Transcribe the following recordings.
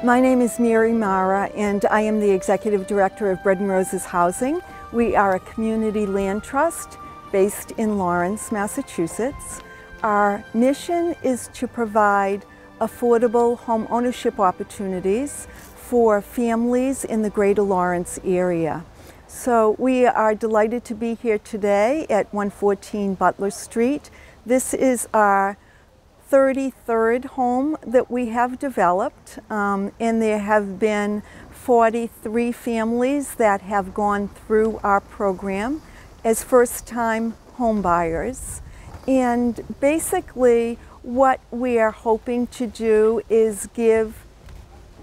My name is Mary Mara, and I am the Executive Director of Bread and Roses Housing. We are a community land trust based in Lawrence, Massachusetts. Our mission is to provide affordable home ownership opportunities for families in the Greater Lawrence area. So we are delighted to be here today at 114 Butler Street. This is our 33rd home that we have developed, and there have been 43 families that have gone through our program as first-time home buyers. And basically what we are hoping to do is give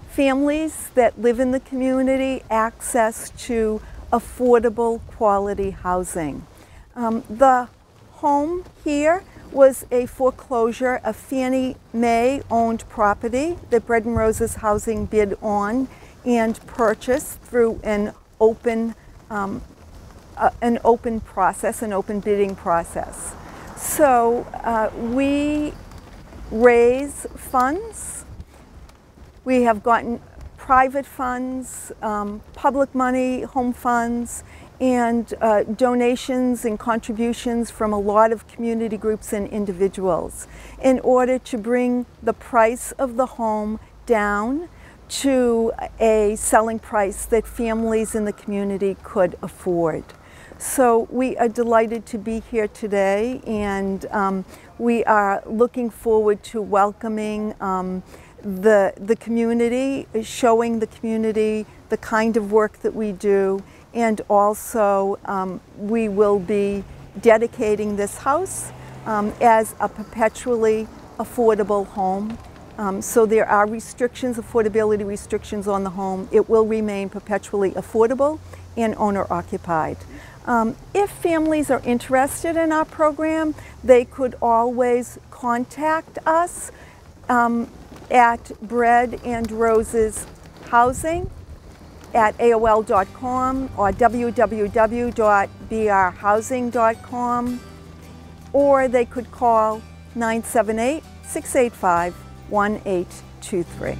families that live in the community access to affordable quality housing. The home here was a foreclosure, a Fannie Mae owned property that Bread and Roses Housing bid on and purchased through an open process, an open bidding process. So we raise funds. We have gotten private funds, public money, home funds, and donations and contributions from a lot of community groups and individuals in order to bring the price of the home down to a selling price that families in the community could afford. So we are delighted to be here today, and we are looking forward to welcoming the community, showing the community the kind of work that we do, and also we will be dedicating this house as a perpetually affordable home. So there are restrictions, affordability restrictions on the home. It will remain perpetually affordable and owner-occupied. If families are interested in our program, they could always contact us at Bread and Roses Housing at AOL.com or www.brhousing.com, or they could call 978-685-1823.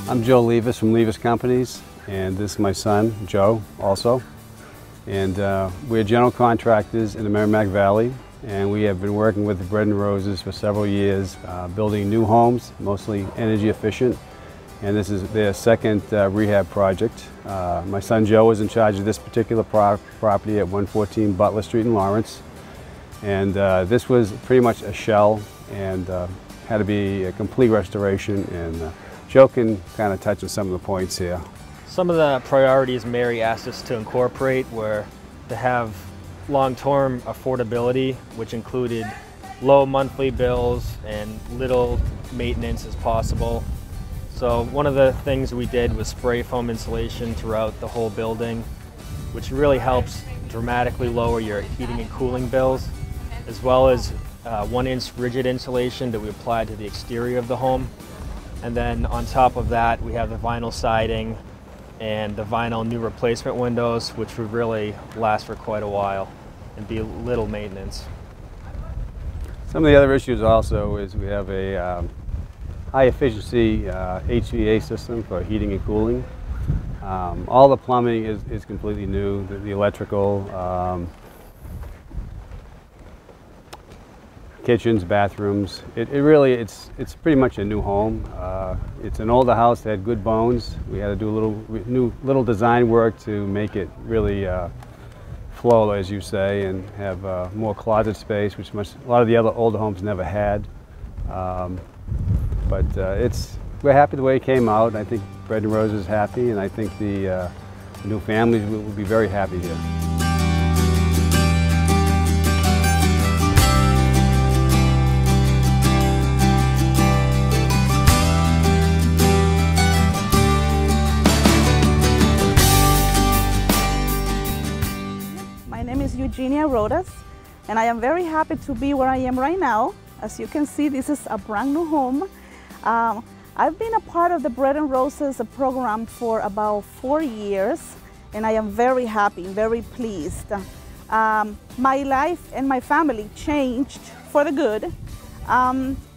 I'm Joe Levis from Levis Companies, and this is my son, Joe, also. And we're general contractors in the Merrimack Valley, and we have been working with the Bread and Roses for several years, building new homes, mostly energy efficient. And this is their second rehab project. My son Joe is in charge of this particular property at 114 Butler Street in Lawrence. And this was pretty much a shell and had to be a complete restoration. And Joe can kind of touch on some of the points here. Some of the priorities Mary asked us to incorporate were to have long-term affordability, which included low monthly bills and little maintenance as possible. So one of the things we did was spray foam insulation throughout the whole building, which really helps dramatically lower your heating and cooling bills, as well as 1-inch rigid insulation that we applied to the exterior of the home. And then on top of that, we have the vinyl siding and the vinyl new replacement windows, which would really last for quite a while and be little maintenance. Some of the other issues also is we have a high efficiency HVAC system for heating and cooling. All the plumbing is completely new, the electrical, kitchens, bathrooms. It's pretty much a new home. It's an older house that had good bones. We had to do a little design work to make it really flow, as you say, and have more closet space, which a lot of the other older homes never had. But we're happy the way it came out. I think Bread and Roses is happy, and I think the new families will be very happy here. Virginia Rodas, and I am very happy to be where I am right now. As you can see, this is a brand new home. I've been a part of the Bread and Roses program for about 4 years, and I am very happy, very pleased. My life and my family changed for the good.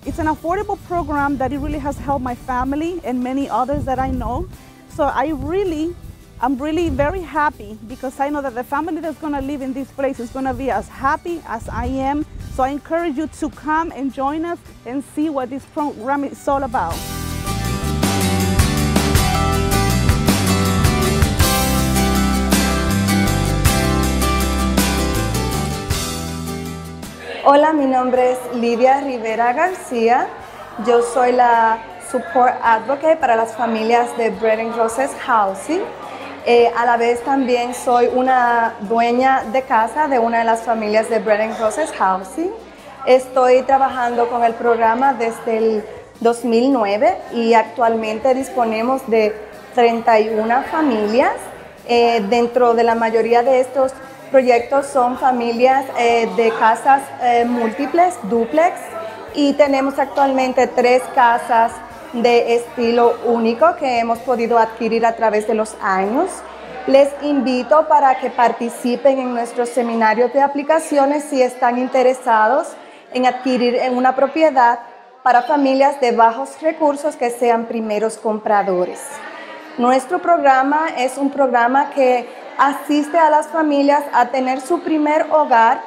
It's an affordable program that it really has helped my family and many others that I know. So I'm really very happy because I know that the family that's going to live in this place is going to be as happy as I am. So I encourage you to come and join us and see what this program is all about. Hola, mi nombre es Lidia Rivera García. Yo soy la Support Advocate para las familias de Bread and Roses Housing. A la vez también soy una dueña de casa de una de las familias de Bread and Roses Housing. Estoy trabajando con el programa desde el 2009 y actualmente disponemos de 31 familias. Dentro de la mayoría de estos proyectos son familias de casas múltiples, dúplex, y tenemos actualmente 3 casas de estilo único que hemos podido adquirir a través de los años. Les invito para que participen en nuestros seminarios de aplicaciones si están interesados en adquirir una propiedad para familias de bajos recursos que sean primeros compradores. Nuestro programa es un programa que asiste a las familias a tener su primer hogar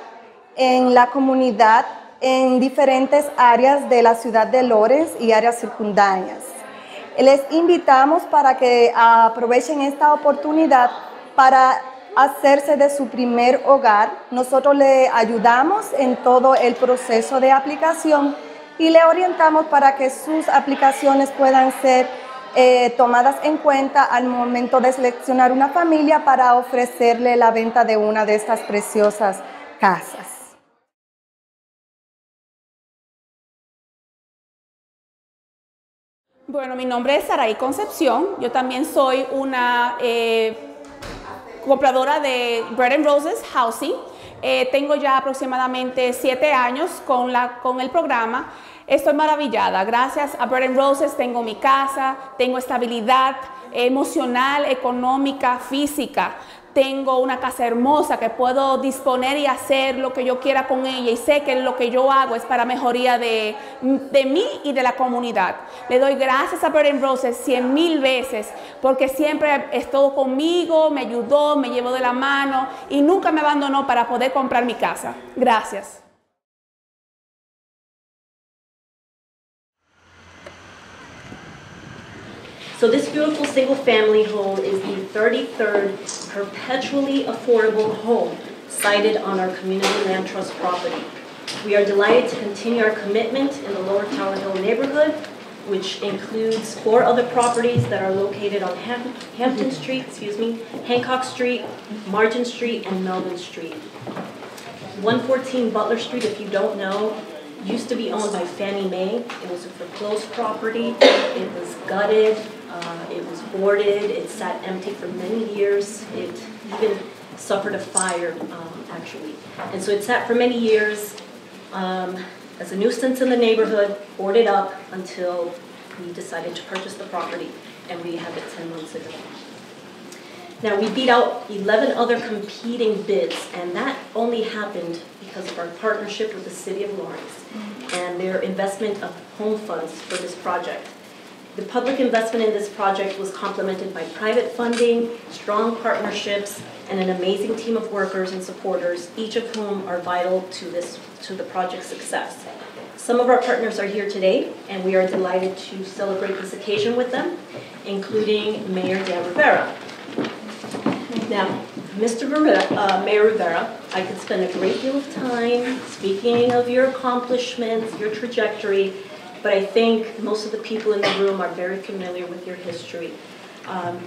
en la comunidad en diferentes áreas de la ciudad de Lawrence y áreas circundáneas. Les invitamos para que aprovechen esta oportunidad para hacerse de su primer hogar. Nosotros le ayudamos en todo el proceso de aplicación y le orientamos para que sus aplicaciones puedan ser tomadas en cuenta al momento de seleccionar una familia para ofrecerle la venta de una de estas preciosas casas. Bueno, mi nombre es Saraí Concepción. Yo también soy una compradora de Bread and Roses Housing. Tengo ya aproximadamente 7 años con el programa. Estoy maravillada. Gracias a Bread and Roses tengo mi casa, tengo estabilidad emocional, económica, física. Tengo una casa hermosa que puedo disponer y hacer lo que yo quiera con ella, y sé que lo que yo hago es para mejoría de mí y de la comunidad. Le doy gracias a Bread and Roses 100,000 veces porque siempre estuvo conmigo, me ayudó, me llevó de la mano y nunca me abandonó para poder comprar mi casa. Gracias. So this beautiful single-family home is the 33rd perpetually affordable home sited on our Community Land Trust property. We are delighted to continue our commitment in the Lower Tower Hill neighborhood, which includes 4 other properties that are located on Hampton Street, Hancock Street, Martin Street, and Melvin Street. 114 Butler Street, if you don't know, used to be owned by Fannie Mae. It was a foreclosed property. It was gutted. It was boarded. It sat empty for many years. It even suffered a fire, actually. And so it sat for many years as a nuisance in the neighborhood, boarded up until we decided to purchase the property, and we have it 10 months ago. Now, we beat out 11 other competing bids, and that only happened because of our partnership with the City of Lawrence and their investment of home funds for this project. The public investment in this project was complemented by private funding, strong partnerships, and an amazing team of workers and supporters, each of whom are vital to the project's success. Some of our partners are here today, and we are delighted to celebrate this occasion with them, including Mayor Dan Rivera. Now, Mayor Rivera, I could spend a great deal of time speaking of your accomplishments, your trajectory, but I think most of the people in the room are very familiar with your history.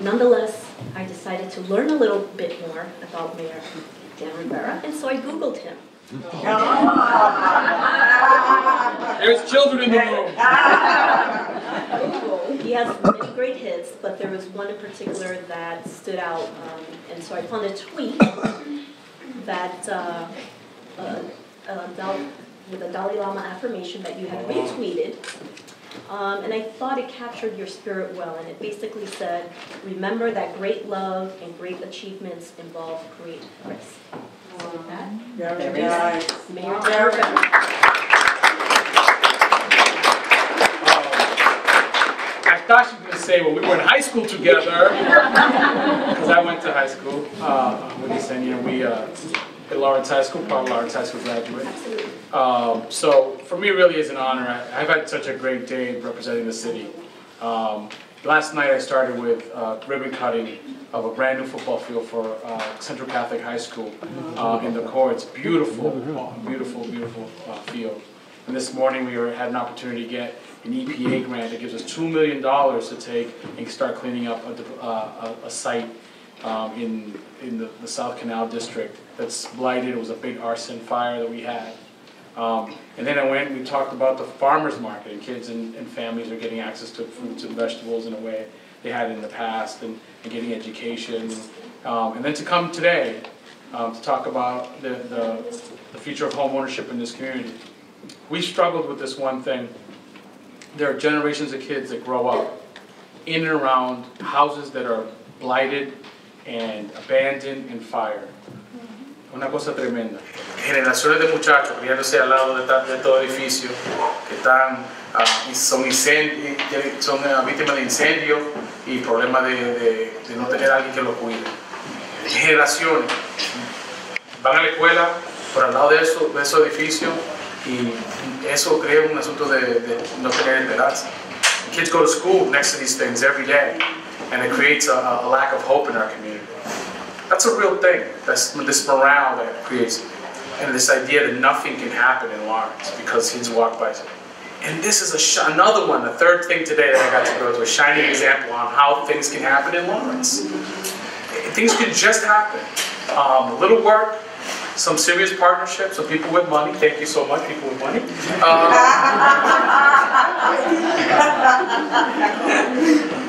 Nonetheless, I decided to learn a little bit more about Mayor Dan Rivera, and so I Googled him. There's children in the room. He has many great hits, but there was one in particular that stood out, and so I found a tweet that with a Dalai Lama affirmation that you had retweeted. And I thought it captured your spirit well, and it basically said, remember that great love and great achievements involve great risk. So with that, very nice. Mayor Darragh. I thought she was going to say, well, we were in high school together, because I went to high school with Yesenia. We at Lawrence High School, part of Lawrence High School graduate. So for me, it really is an honor. I've had such a great day representing the city. Last night I started with ribbon cutting of a brand new football field for Central Catholic High School in the courts. Beautiful, beautiful, beautiful field. And this morning we had an opportunity to get an EPA grant that gives us $2 million to take and start cleaning up a site in the South Canal District that's blighted. It was a big arson fire that we had. And then I went and we talked about the farmers market, and kids and families are getting access to fruits and vegetables in a way they had in the past, and getting education. And then to come today to talk about the future of home ownership in this community. We struggled with this one thing. There are generations of kids that grow up in and around houses that are blighted and abandoned and fired. Una cosa tremenda. Generaciones de muchachos criándose al lado de todo edificio que son víctimas de incendio y problemas de no tener a alguien que los cuide. Generaciones van a la escuela por al lado de esos edificios y eso crea un asunto de no tener esperanza. Kids go to school next to these things every day, and it creates a lack of hope in our community. That's a real thing. That's this morale that it creates, and this idea that nothing can happen in Lawrence because kids walk by. And this is another one, the third thing today that I got to go to, a shining example on how things can happen in Lawrence. Things can just happen. A little work, some serious partnerships, some people with money. Thank you so much, people with money.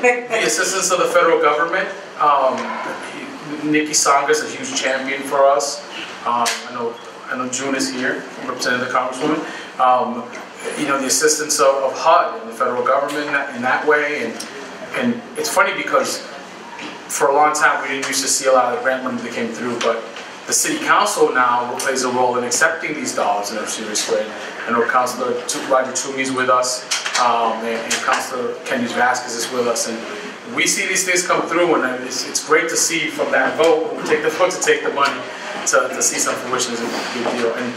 The assistance of the federal government. Nikki Songa is a huge champion for us. I know June is here, representing the Congresswoman. You know, the assistance of HUD and the federal government in that way. And it's funny because for a long time we didn't used to see a lot of the grant money that came through, but the City Council now plays a role in accepting these dollars in a serious way. I know Councilor Roger Toomey is with us, and Councilor Candice Vasquez is with us, and we see these things come through, and it's great to see from that vote, when we take the vote to take the money, to see some fruition is a big deal. And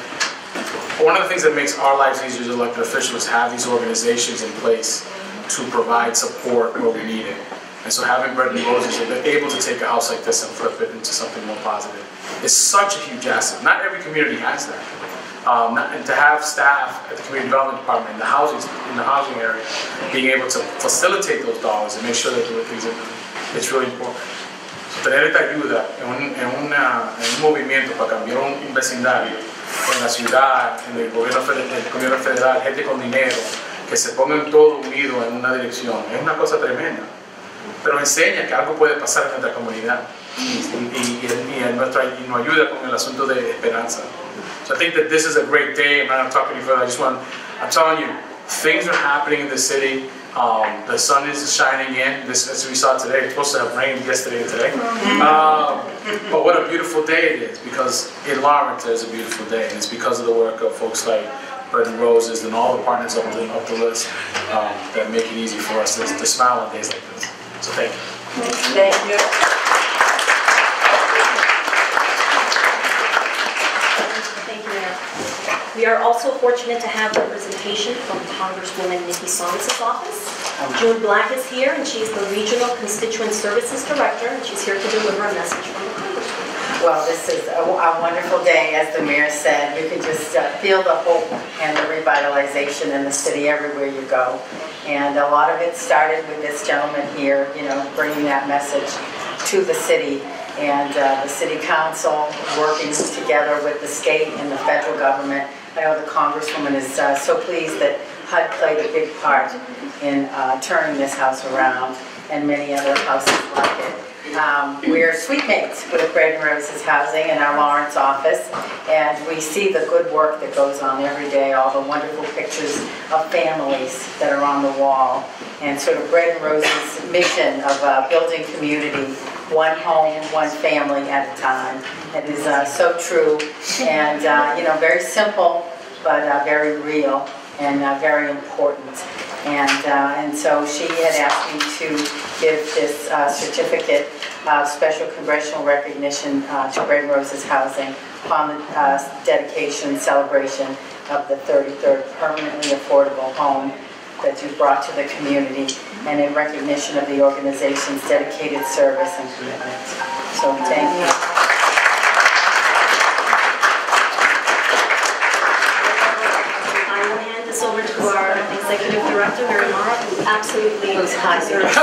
one of the things that makes our lives easier as elected officials is have these organizations in place to provide support where we need it. And so having Bread and Roses, they're able to take a house like this and flip it into something more positive. It's such a huge asset. Not every community has that. And to have staff at the Community Development Department in the housing area being able to facilitate those dollars and make sure that the things are done, it's really important. So tener esta ayuda en un movimiento para cambiar un vecindario en la ciudad, en el gobierno federal, gente con dinero, que se pongan todos unidos en una dirección, es una cosa tremenda. Pero enseña que algo puede pasar en nuestra comunidad y nos ayuda con el asunto de esperanza. So I think that this is a great day. I'm not talking any further. I'm telling you, things are happening in the city. The sun is shining in. As we saw today, it's supposed to have rained yesterday and today. But what a beautiful day it is, because in Lawrence there's a beautiful day, and it's because of the work of folks like Bread and Roses and all the partners up the list that make it easy for us to smile on days like this. So thank you. Thank you. Thank you, Mayor. We are also fortunate to have representation from Congresswoman Nikki Songa's office. June Black is here, and she's the Regional Constituent Services Director, and she's here to deliver a message from the Congresswoman. Well, this is a wonderful day, as the mayor said. You can just feel the hope and the revitalization in the city everywhere you go. And a lot of it started with this gentleman here, you know, bringing that message to the city. And the city council working together with the state and the federal government. I know the Congresswoman is so pleased that HUD played a big part in turning this house around, and many other houses like it. We're suite mates with Bread and Roses Housing in our Lawrence office, and we see the good work that goes on every day, all the wonderful pictures of families that are on the wall, and sort of Bread and Roses' mission of building community, one home, one family at a time. It is so true, and you know, very simple, but very real and very important. And so she had asked me to give this certificate of special congressional recognition to Bread and Roses Housing upon the dedication and celebration of the 33rd permanently affordable home that you brought to the community, and in recognition of the organization's dedicated service and commitment. So thank you. Over to our Executive Director, Mary Mara, who absolutely deserves.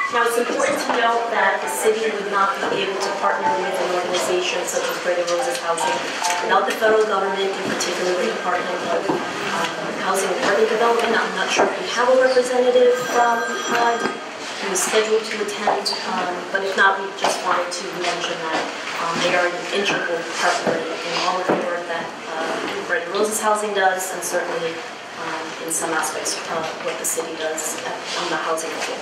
Now, it's important to note that the city would not be able to partner with an organization such as Bread and Roses Housing without the federal government, in particular the Department of Housing and Urban Development. I'm not sure if we have a representative from HUD. He was scheduled to attend, but if not, we just wanted to mention that they are an integral partner in all of the work that Bread and Roses Housing does, and certainly in some aspects of what the city does on the housing level.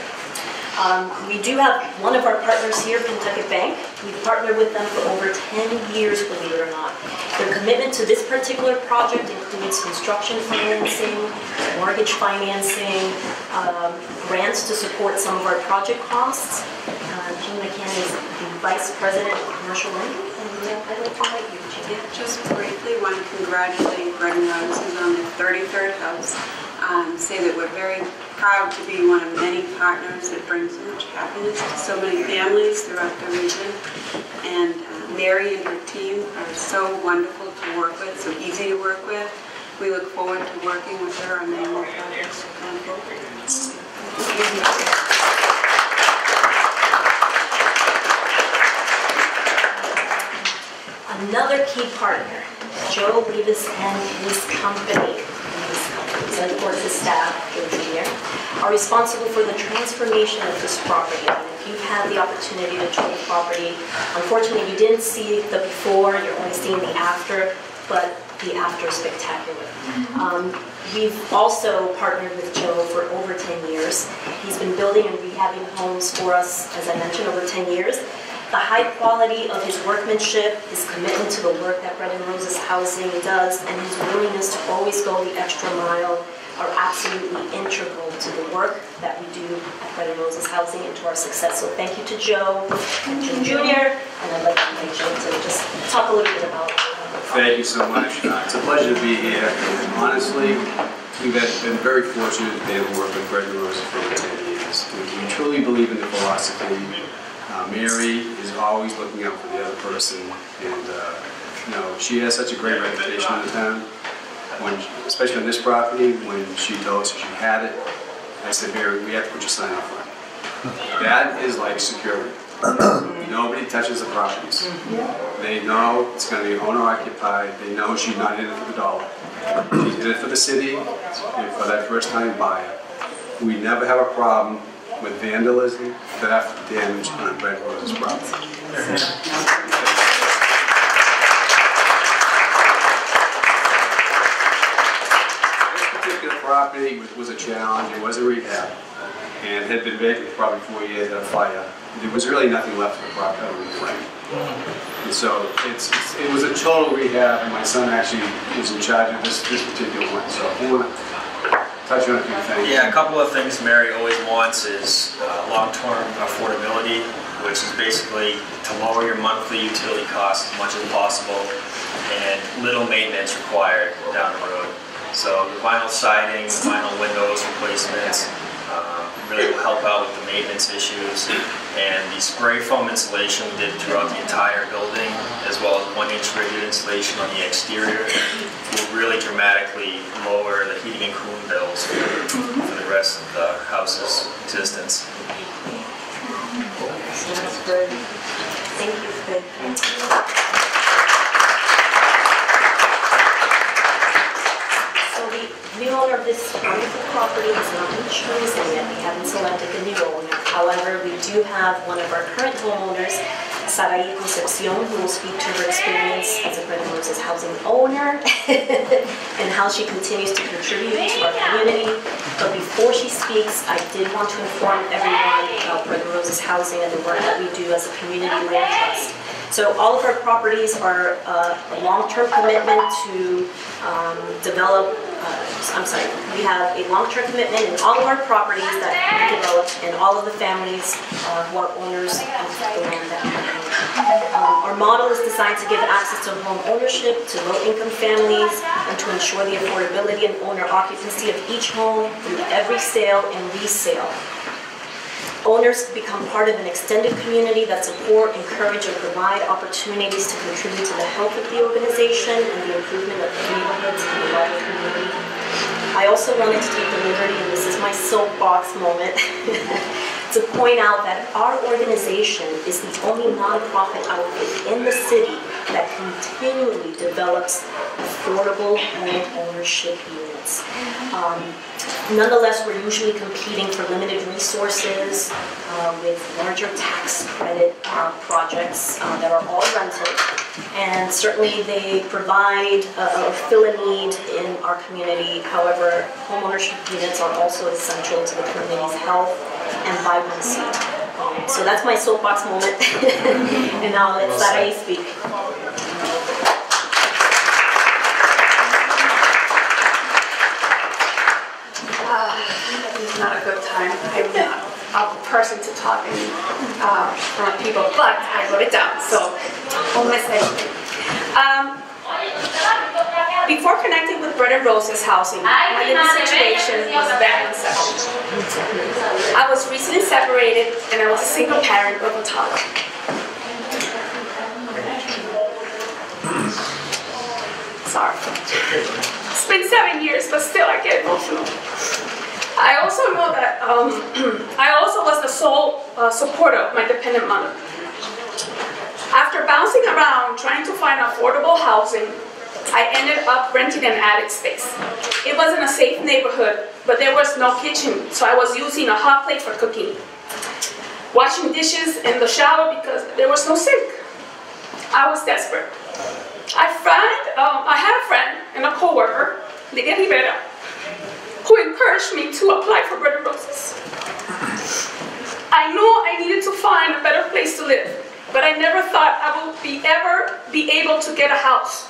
We do have one of our partners here, Pentucket Bank. We've partnered with them for over 10 years, believe it or not. Their commitment to this particular project includes construction financing, mortgage financing, grants to support some of our project costs. Jean McCann is the Vice President of Commercial Lending, and I'd like to invite you, Jean. Just briefly, want to congratulate Bread and Roses on their 33rd house. Say that we're very proud to be one of many partners that bring so much happiness to so many families throughout the region. And Mary and her team are so wonderful to work with, so easy to work with. We look forward to working with her on many more projects going forward. Another key partner, Joe Levis and his company, and of course his staff, Joe Jr., are responsible for the transformation of this property. And if you've had the opportunity to tour the property, unfortunately you didn't see the before, you're only seeing the after, but the after is spectacular. We've also partnered with Joe for over 10 years. He's been building and rehabbing homes for us, as I mentioned, over 10 years. The high quality of his workmanship, his commitment to the work that Bread and Roses Housing does, and his willingness to always go the extra mile are absolutely integral to the work that we do at Bread and Roses Housing and to our success. So thank you to Joe and Joe Jr., and I'd like to invite Joe to just talk a little bit about Thank you so much. It's a pleasure to be here. And honestly, we've been very fortunate to be able to work with Bread and Roses for over 10 years. We truly believe in the philosophy. Mary is always looking out for the other person, and you know, she has such a great reputation in the town. Especially on this property, when she told us she had it, I said, Mary, we have to put your sign up on it. That is like security. Nobody touches the properties. They know it's going to be owner-occupied. They know she's not in it for the dollar. She's in it for the city and for that first-time buyer. We never have a problem with vandalism, theft, damage on Bread and Roses property. This particular property was a challenge. It was a rehab, and had been vacant for probably 4 years at a fire. There was really nothing left of the property to reclaim. And so it was a total rehab, and my son actually is in charge of this particular one. So if you want to touch on a few things. Yeah, a couple of things Mary always wants is long-term affordability, which is basically to lower your monthly utility costs as much as possible and little maintenance required down the road. So the vinyl siding, vinyl windows replacements really will help out with the maintenance issues. And the spray foam insulation we did throughout the entire building, as well as 1-inch rigid insulation on the exterior, will really dramatically lower the heating and cooling bills for the rest of the house's existence. That's good. Thank you. Good. Thank you. So the new owner of this property has not been chosen yet. We haven't selected the new owner. However, we do have one of our current homeowners, Saraí Concepcion, who will speak to her experience as a Bread and Roses housing owner and how she continues to contribute to our community. But before she speaks, I did want to inform everyone about Bread and Roses housing and the work that we do as a community land trust. So all of our properties are a long-term commitment to develop, we have a long-term commitment in all of our properties that we develop and all of the families who are owners of the land that we own. Our model is designed to give access to home ownership to low-income families and to ensure the affordability and owner occupancy of each home through every sale and resale. Owners become part of an extended community that support, encourage, and provide opportunities to contribute to the health of the organization and the improvement of the neighborhoods and the wider community. I also wanted to take the liberty, and this is my soapbox moment, to point out that our organization is the only nonprofit outfit in the city that continually develops affordable home ownership units. Nonetheless, we're usually competing for limited resources with larger tax credit projects that are all rental. And certainly they provide or fill a need in our community. However, homeownership units are also essential to the community's health and vibrancy. So that's my soapbox moment. And now let Saraí speak. This is not a good time. I'm not a person to talk in front of people, but I wrote it down, so won't miss anything. Before connecting with Bread and Roses housing, my living situation was very unsettled. I was recently separated and I was a single parent with a toddler. Sorry. It's been 7 years, but still I get emotional. I also know that I also was the sole supporter of my dependent mother. After bouncing around trying to find affordable housing, I ended up renting an attic space. It wasn't a safe neighborhood, but there was no kitchen, so I was using a hot plate for cooking. Washing dishes in the shower because there was no sink. I was desperate. I had a friend and a coworker, Lydia Rivera, who encouraged me to apply for Bread and Roses. I knew I needed to find a better place to live, but I never thought I would ever be able to get a house,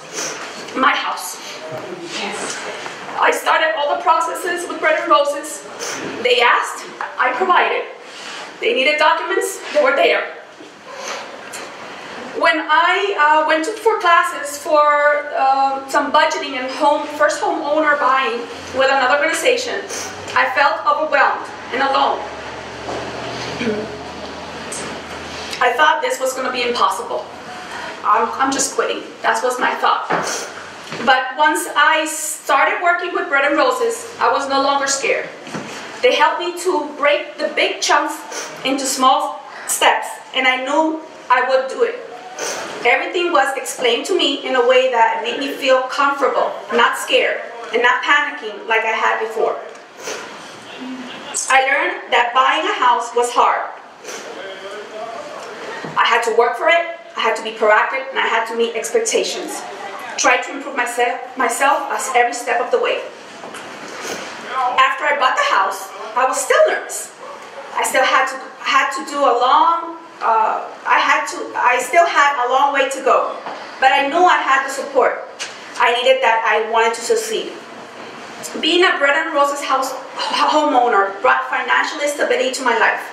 my house. I started all the processes with Bread and Roses. They asked, I provided. They needed documents, they were there. When I went for classes for some budgeting and first home owner buying with another organization, I felt overwhelmed and alone. I thought this was going to be impossible. I'm just quitting. That was my thought. But once I started working with Bread and Roses, I was no longer scared. They helped me to break the big chunks into small steps, and I knew I would do it. Everything was explained to me in a way that made me feel comfortable, not scared, and not panicking like I had before. I learned that buying a house was hard. I had to work for it, I had to be proactive, and I had to meet expectations. Try to improve myself as every step of the way. After I bought the house, I was still nervous. I still had to do a long I still had a long way to go, but I knew I had the support I needed that I wanted to succeed. Being a Bread and Roses homeowner brought financial stability to my life.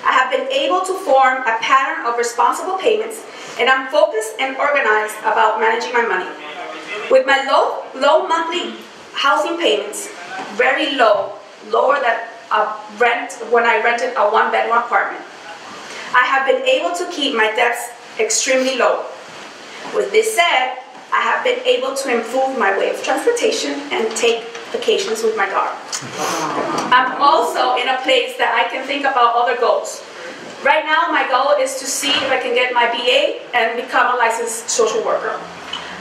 I have been able to form a pattern of responsible payments, and I'm focused and organized about managing my money. With my low monthly housing payments, very low, lower than rent when I rented a one-bedroom apartment, I have been able to keep my debts extremely low. With this said, I have been able to improve my way of transportation and take vacations with my daughter. I'm also in a place that I can think about other goals. Right now, my goal is to see if I can get my BA and become a licensed social worker.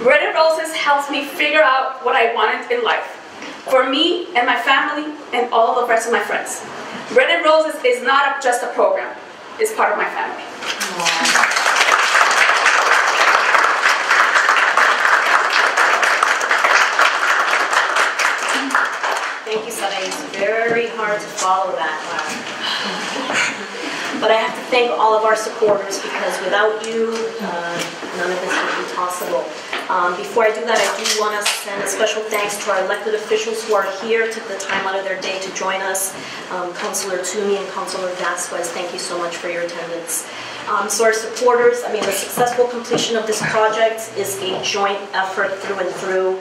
Bread and Roses helps me figure out what I wanted in life. for me and my family and all the rest of my friends. Bread and Roses is not just a program, it's part of my family. Thank you, Sara. It's very hard to follow that. But I have to thank all of our supporters, because without you, none of this would be possible. Before I do that, I do want to send a special thanks to our elected officials who are here, took the time out of their day to join us. Councilor Toomey and Councilor Vasquez, thank you so much for your attendance. So our supporters, I mean, the successful completion of this project is a joint effort through and through,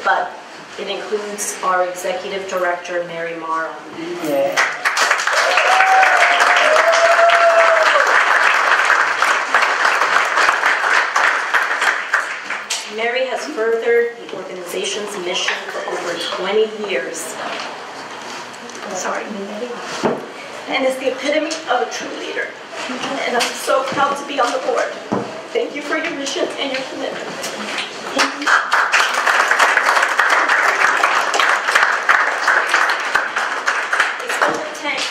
but it includes our Executive Director, Mary Morrow. Yeah. Mary has furthered the organization's mission for over 20 years. Sorry. And is the epitome of a true leader. And I'm so proud to be on the board. Thank you for your mission and your commitment. Thank you.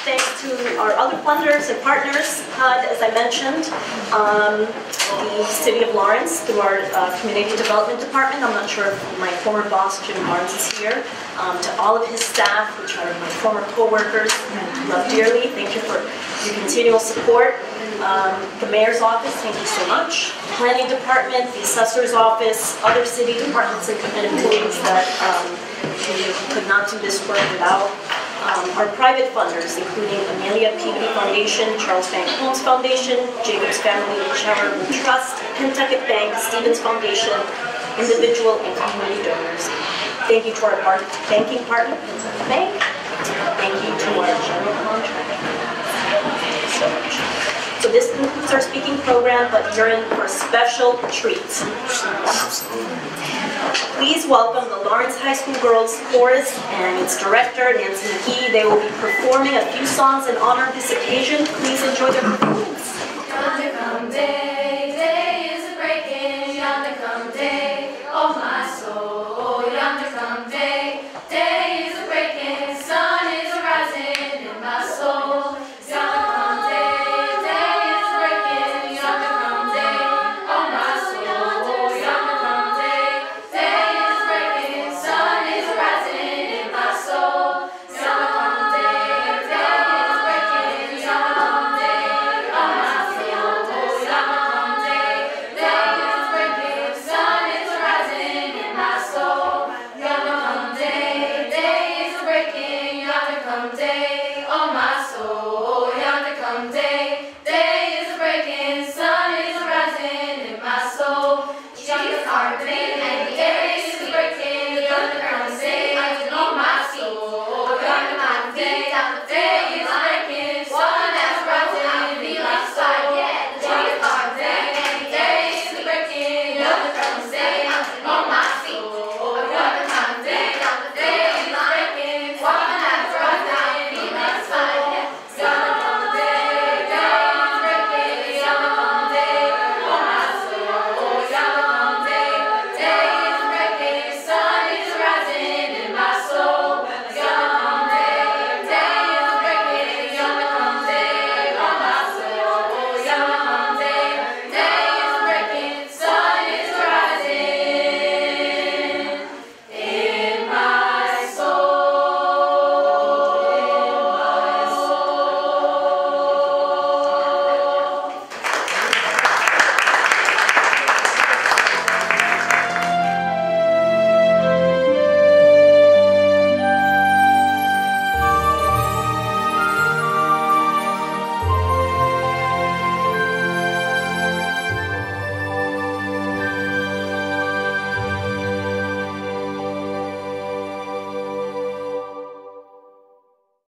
Thanks to our other funders and partners, as I mentioned, the City of Lawrence through our Community Development Department. I'm not sure if my former boss, Jim Barnes, is here. To all of his staff, which are my former co-workers, I love dearly. Thank you for your continual support. The Mayor's Office, thank you so much. Planning Department, the Assessor's Office, other city departments and employees that we could not do this work without. Our private funders, including Amelia Peabody Foundation, Charles Bank Holmes Foundation, Jacobs Family Charitable Trust, Pentucket Bank, Stevens Foundation, individual and community donors. Thank you to our banking partner, Pentucket Bank. Thank you to our general contractor. Thank you so much. So this concludes our speaking program, but you're in for a special treat. Please welcome the Lawrence High School Girls Chorus and its director, Nancy McGee. They will be performing a few songs in honor of this occasion. Please enjoy their performance.